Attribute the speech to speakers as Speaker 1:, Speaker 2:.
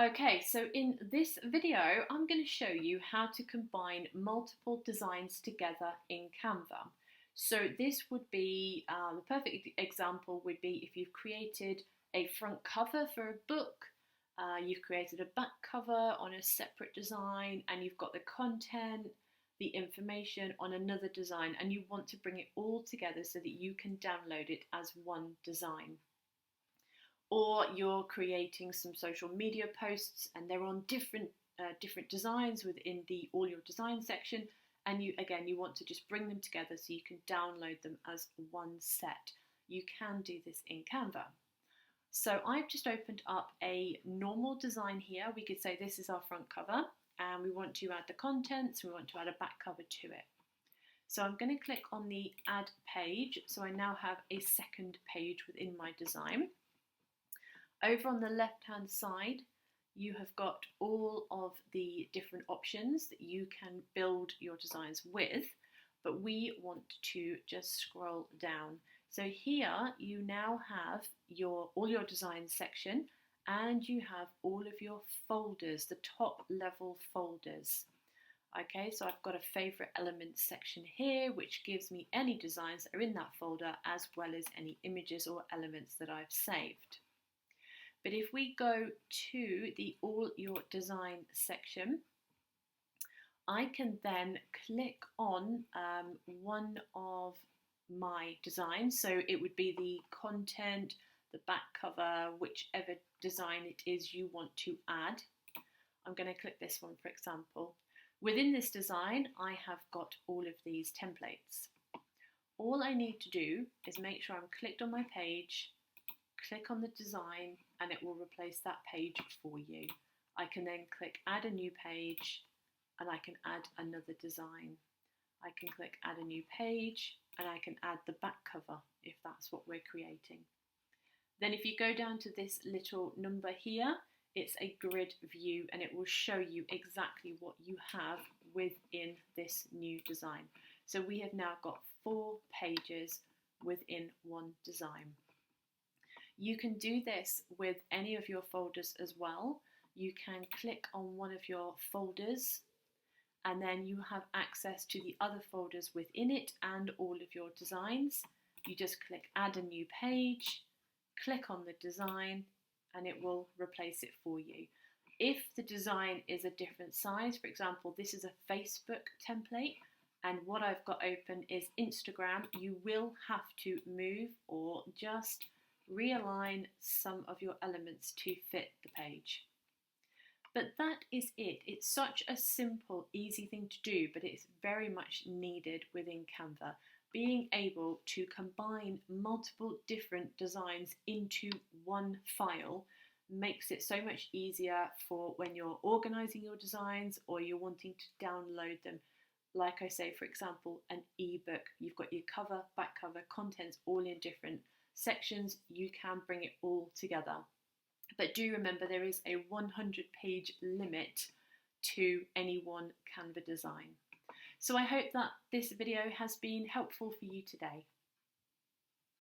Speaker 1: Okay, so in this video, I'm going to show you how to combine multiple designs together in Canva. So this would be, the perfect example would be if you've created a front cover for a book, you've created a back cover on a separate design, and you've got the content, the information on another design, and you want to bring it all together so that you can download it as one design. Or you're creating some social media posts and they're on different designs within the all your design section, and you want to just bring them together so you can download them as one set. You can do this in Canva. So I've just opened up a normal design here. We could say this is our front cover and we want to add the contents, we want to add a back cover to it. So I'm going to click on the add page, so I now have a second page within my design. Over on the left hand side, you have got all of the different options that you can build your designs with, but we want to just scroll down. So here you now have all your designs section, and you have all of your folders, the top level folders. Okay, so I've got a favorite elements section here, which gives me any designs that are in that folder, as well as any images or elements that I've saved. But if we go to the all your design section, I can then click on one of my designs. So it would be the content, the back cover, whichever design it is you want to add. I'm going to click this one, for example. Within this design, I have got all of these templates. All I need to do is make sure I'm clicked on my page, click on the design, and it will replace that page for you. I can then click add a new page, and I can add another design. I can click add a new page, and I can add the back cover if that's what we're creating. Then if you go down to this little number here, it's a grid view, and it will show you exactly what you have within this new design. So we have now got 4 pages within one design. You can do this with any of your folders as well. You can click on one of your folders, and then you have access to the other folders within it and all of your designs. You just click add a new page, click on the design, and it will replace it for you. If the design is a different size, for example, this is a Facebook template, and what I've got open is Instagram, you will have to move or just realign some of your elements to fit the page. But that is it. It's such a simple, easy thing to do, but it's very much needed within Canva. Being able to combine multiple different designs into one file makes it so much easier for when you're organizing your designs or you're wanting to download them. Like I say, for example, an ebook, you've got your cover, back cover, contents all in different sections. You can bring it all together. But do remember there is a 100-page limit to any one Canva design. So I hope that this video has been helpful for you today.